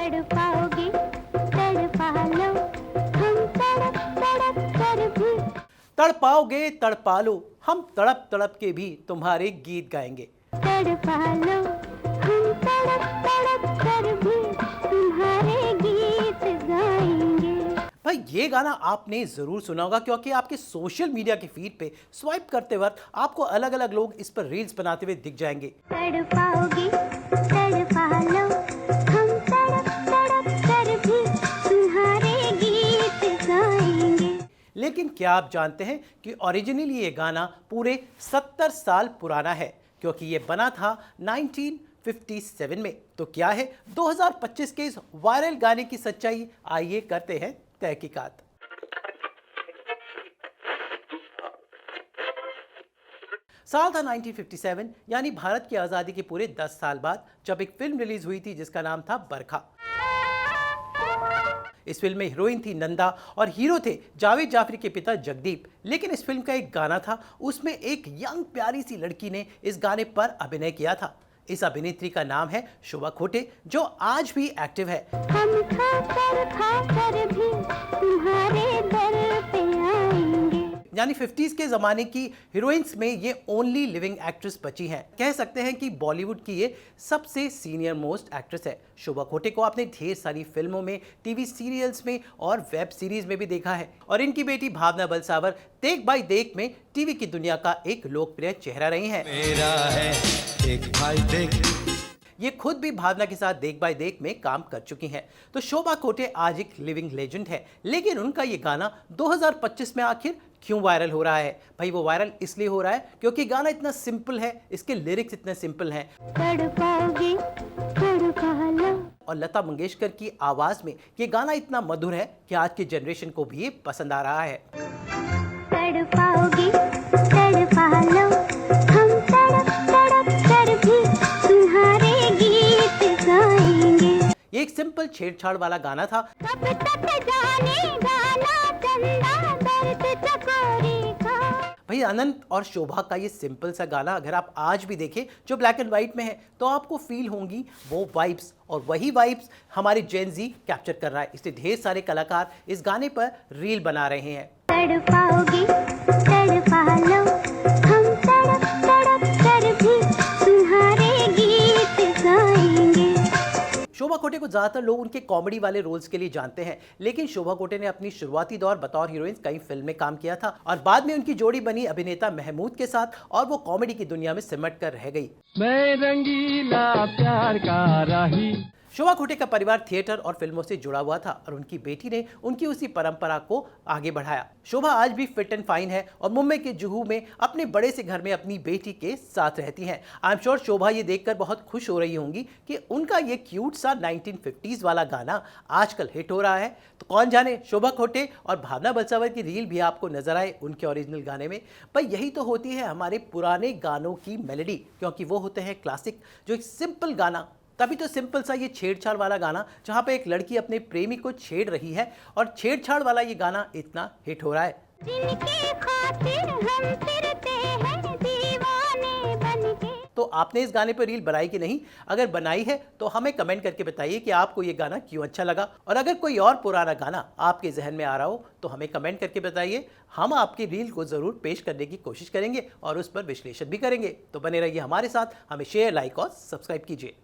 तड़पाओगे तड़पा लो, हम तड़प तड़प कर भी तड़पाओगे तड़पा लो, हम तड़प तड़प के भी तुम्हारे गीत गाएंगे। तड़पा लो, हम तड़प तड़प कर भी तुम्हारे गीत गाएंगे। भाई ये गाना आपने जरूर सुना होगा, क्योंकि आपके सोशल मीडिया के फीड पे स्वाइप करते वक्त आपको अलग अलग लोग इस पर रील्स बनाते हुए दिख जाएंगे। तड़पाओगे तड़पा लो, हम तड़प तड़प कर भी तुम्हारे गीत गाएंगे। लेकिन क्या आप जानते हैं कि ओरिजिनली ये गाना पूरे 70 साल पुराना है, क्योंकि ये बना था 1957 में। तो क्या है 2025 के इस वायरल गाने की सच्चाई, आइए करते हैं तहकीकात। साल था 1957, यानी भारत की आज़ादी के पूरे 10 साल बाद, जब एक फिल्म रिलीज हुई थी जिसका नाम था बरखा। इस फिल्म में हीरोइन थी नंदा और हीरो थे जावेद जाफरी के पिता जगदीप। लेकिन इस फिल्म का एक गाना था, उसमें एक यंग प्यारी सी लड़की ने इस गाने पर अभिनय किया था। इस अभिनेत्री का नाम है शोभा खोटे, जो आज भी एक्टिव है। हम खा कर भी तुम्हारे दर पे आएंगे। यानी 50s के ज़माने की हीरोइंस में ये ओनली लिविंग एक्ट्रेस बची हैं। कह सकते हैं कि बॉलीवुड की ये सबसे सीनियर मोस्ट एक्ट्रेस है। शोभा खोटे को आपने ढेर सारी फिल्मों में, टीवी सीरियल्स में और वेब सीरीज में भी देखा है। और इनकी बेटी भावना बलसावर देख बाई देख में टीवी की दुनिया का एक लोकप्रिय चेहरा रही हैं। मेरा है देख भाई देख। ये खुद भी भावना के साथ देख बाय देख में काम कर चुकी हैं। तो शोभा खोटे आज एक लिविंग लेजेंड है। लेकिन उनका ये गाना 2025 में आखिर क्यों वायरल हो रहा है? भाई वो वायरल इसलिए हो रहा है क्योंकि गाना इतना सिंपल है, इसके लिरिक्स इतने सिंपल हैं। तड़पाओगे तड़पा लो। और लता मंगेशकर की आवाज में ये गाना इतना मधुर है कि आज की जनरेशन को भी ये पसंद आ रहा है। तड़पाओगे तड़पा लो, हम तड़प तड़प कर भी तुम्हारे गीत गाएंगे। ये एक सिंपल छेड़छाड़ वाला गाना था। कब तक जानेगा ना चंदा दर्द चकोरी का। भाई अनंत और शोभा का ये सिंपल सा गाना अगर आप आज भी देखें, जो ब्लैक एंड व्हाइट में है, तो आपको फील होंगी वो वाइब्स, और वही वाइब्स हमारे जेन ज़ी कैप्चर कर रहा है। इसलिए ढेर सारे कलाकार इस गाने पर रील बना रहे हैं। तड़पाओगे तड़पा लो, हम तड़प तड़प कर भी तुम्हारे गीत गाएंगे। शोभा खोटे को ज़्यादातर लोग उनके कॉमेडी वाले रोल्स के लिए जानते हैं, लेकिन शोभा खोटे ने अपनी शुरुआती दौर बतौर हीरोइन कई फिल्म में काम किया था और बाद में उनकी जोड़ी बनी अभिनेता महमूद के साथ, और वो कॉमेडी की दुनिया में सिमट कर रह गई। मैं रंगीला प्यार का राही। शोभा खोटे का परिवार थिएटर और फिल्मों से जुड़ा हुआ था और उनकी बेटी ने उनकी उसी परंपरा को आगे बढ़ाया। शोभा आज भी फिट एंड फाइन है और मुंबई के जुहू में अपने बड़े से घर में अपनी बेटी के साथ रहती हैं। आई एम श्योर शोभा ये देखकर बहुत खुश हो रही होंगी कि उनका ये क्यूट सा 1950s वाला गाना आजकल हिट हो रहा है। तो कौन जाने शोभा खोटे और भावना बलसावर की रील भी आपको नजर आए उनके ओरिजिनल गाने में। पर यही तो होती है हमारे पुराने गानों की मेलोडी, क्योंकि वो होते हैं क्लासिक, जो एक सिंपल गाना, तभी तो सिंपल सा ये छेड़छाड़ वाला गाना, जहाँ पे एक लड़की अपने प्रेमी को छेड़ रही है, और छेड़छाड़ वाला ये गाना इतना हिट हो रहा है। जिनके खातिर हम फिरते हैं दीवाने बनके। तो आपने इस गाने पर रील बनाई कि नहीं? अगर बनाई है तो हमें कमेंट करके बताइए कि आपको ये गाना क्यों अच्छा लगा। और अगर कोई और पुराना गाना आपके जहन में आ रहा हो तो हमें कमेंट करके बताइए। हम आपकी रील को ज़रूर पेश करने की कोशिश करेंगे और उस पर विश्लेषण भी करेंगे। तो बने रहिए हमारे साथ, हमें शेयर, लाइक और सब्सक्राइब कीजिए।